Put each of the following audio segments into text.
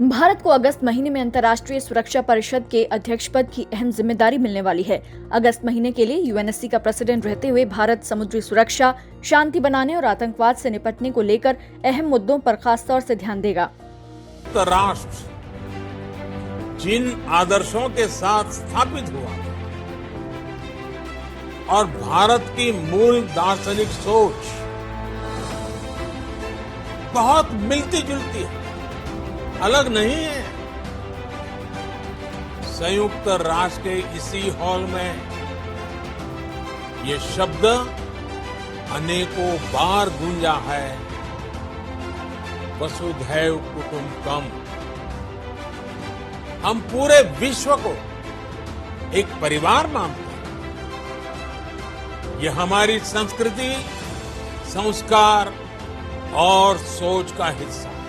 भारत को अगस्त महीने में अंतर्राष्ट्रीय सुरक्षा परिषद के अध्यक्ष पद की अहम जिम्मेदारी मिलने वाली है। अगस्त महीने के लिए यूएनएससी का प्रेसिडेंट रहते हुए भारत समुद्री सुरक्षा, शांति बनाने और आतंकवाद से निपटने को लेकर अहम मुद्दों पर खास तौर से ध्यान देगा। राष्ट्र जिन आदर्शों के साथ स्थापित हुआ और भारत की मूल दार्शनिक सोच बहुत मिलती जुलती है, अलग नहीं है। संयुक्त राष्ट्र के इसी हॉल में ये शब्द अनेकों बार गूंजा है, वसुधैव कुटुंबकम। हम पूरे विश्व को एक परिवार मानते हैं। ये हमारी संस्कृति, संस्कार और सोच का हिस्सा है।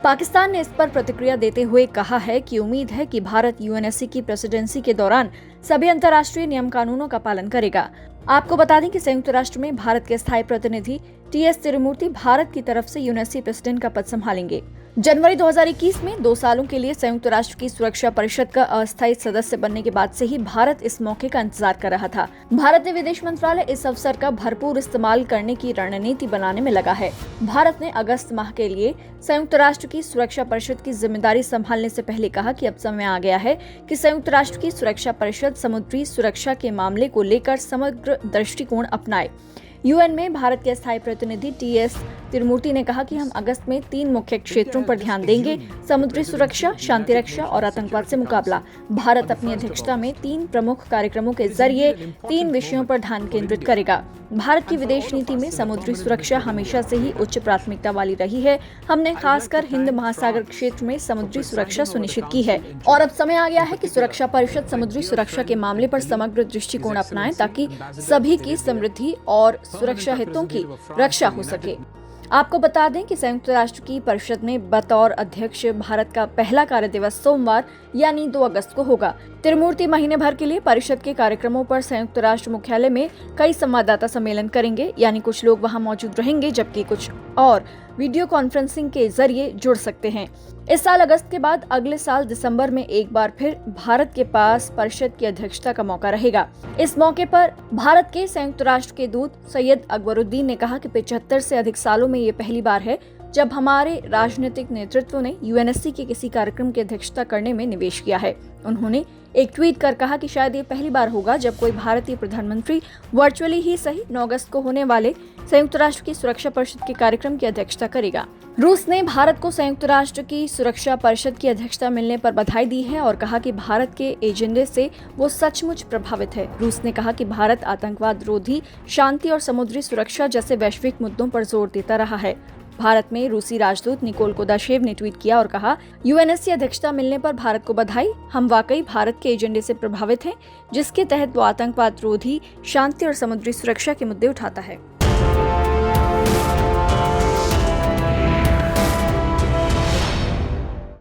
पाकिस्तान ने इस पर प्रतिक्रिया देते हुए कहा है कि उम्मीद है कि भारत यूएनएससी की प्रेसिडेंसी के दौरान सभी अंतर्राष्ट्रीय नियम कानूनों का पालन करेगा। आपको बता दें कि संयुक्त राष्ट्र में भारत के स्थायी प्रतिनिधि टीएस तिरुमूर्ति भारत की तरफ से यूएनएससी प्रेसिडेंट का पद संभालेंगे। जनवरी 2021 में 2 सालों के लिए संयुक्त राष्ट्र की सुरक्षा परिषद का अस्थायी सदस्य बनने के बाद से ही भारत इस मौके का इंतजार कर रहा था। भारत ने विदेश मंत्रालय इस अवसर का भरपूर इस्तेमाल करने की रणनीति बनाने में लगा है। भारत ने अगस्त माह के लिए संयुक्त राष्ट्र की सुरक्षा परिषद की जिम्मेदारी संभालने से पहले कहा कि अब समय आ गया है कि संयुक्त राष्ट्र की सुरक्षा परिषद समुद्री सुरक्षा के मामले को लेकर समग्र दृष्टिकोण अपनाए। यूएन में भारत के स्थायी प्रतिनिधि टीएस तिरुमूर्ति ने कहा कि हम अगस्त में 3 मुख्य क्षेत्रों पर ध्यान देंगे: समुद्री सुरक्षा, शांति रक्षा और आतंकवाद से मुकाबला। भारत अपनी अध्यक्षता में 3 प्रमुख कार्यक्रमों के जरिए 3 विषयों पर ध्यान केंद्रित करेगा। भारत की विदेश नीति में समुद्री सुरक्षा हमेशा से ही उच्च प्राथमिकता वाली रही है। हमने खासकर हिंद महासागर क्षेत्र में समुद्री सुरक्षा सुनिश्चित की है और अब समय आ गया है कि सुरक्षा परिषद समुद्री सुरक्षा के मामले पर समग्र दृष्टिकोण अपनाए ताकि सभी की समृद्धि और सुरक्षा हितों की रक्षा हो सके। आपको बता दें कि संयुक्त राष्ट्र की परिषद में बतौर अध्यक्ष भारत का पहला कार्य दिवस सोमवार यानी 2 अगस्त को होगा। तिरुमूर्ति महीने भर के लिए परिषद के कार्यक्रमों पर संयुक्त राष्ट्र मुख्यालय में कई संवाददाता सम्मेलन करेंगे, यानी कुछ लोग वहां मौजूद रहेंगे जबकि कुछ और वीडियो कॉन्फ्रेंसिंग के जरिए जुड़ सकते हैं। इस साल अगस्त के बाद अगले साल दिसंबर में एक बार फिर भारत के पास परिषद की अध्यक्षता का मौका रहेगा। इस मौके पर भारत के संयुक्त राष्ट्र के दूत सैयद अकबरुद्दीन ने कहा कि 75 से अधिक सालों में ये पहली बार है जब हमारे राजनीतिक नेतृत्व ने यूएनएससी के किसी कार्यक्रम की अध्यक्षता करने में निवेश किया है। उन्होंने एक ट्वीट कर कहा कि शायद ये पहली बार होगा जब कोई भारतीय प्रधानमंत्री वर्चुअली ही सही 9 अगस्त को होने वाले संयुक्त राष्ट्र की सुरक्षा परिषद के कार्यक्रम की अध्यक्षता करेगा। रूस ने भारत को संयुक्त राष्ट्र की सुरक्षा परिषद की अध्यक्षता मिलने पर बधाई दी है और कहा कि भारत के एजेंडे से वो सचमुच प्रभावित है। रूस ने कहा कि भारत आतंकवाद रोधी, शांति और समुद्री सुरक्षा जैसे वैश्विक मुद्दों पर जोर देता रहा है। भारत में रूसी राजदूत निकोल कोदाशेव ने ट्वीट किया और कहा, यूएनएससी अध्यक्षता मिलने पर भारत को बधाई। हम वाकई भारत के एजेंडे से प्रभावित हैं जिसके तहत वो आतंकवाद रोधी, शांति और समुद्री सुरक्षा के मुद्दे उठाता है।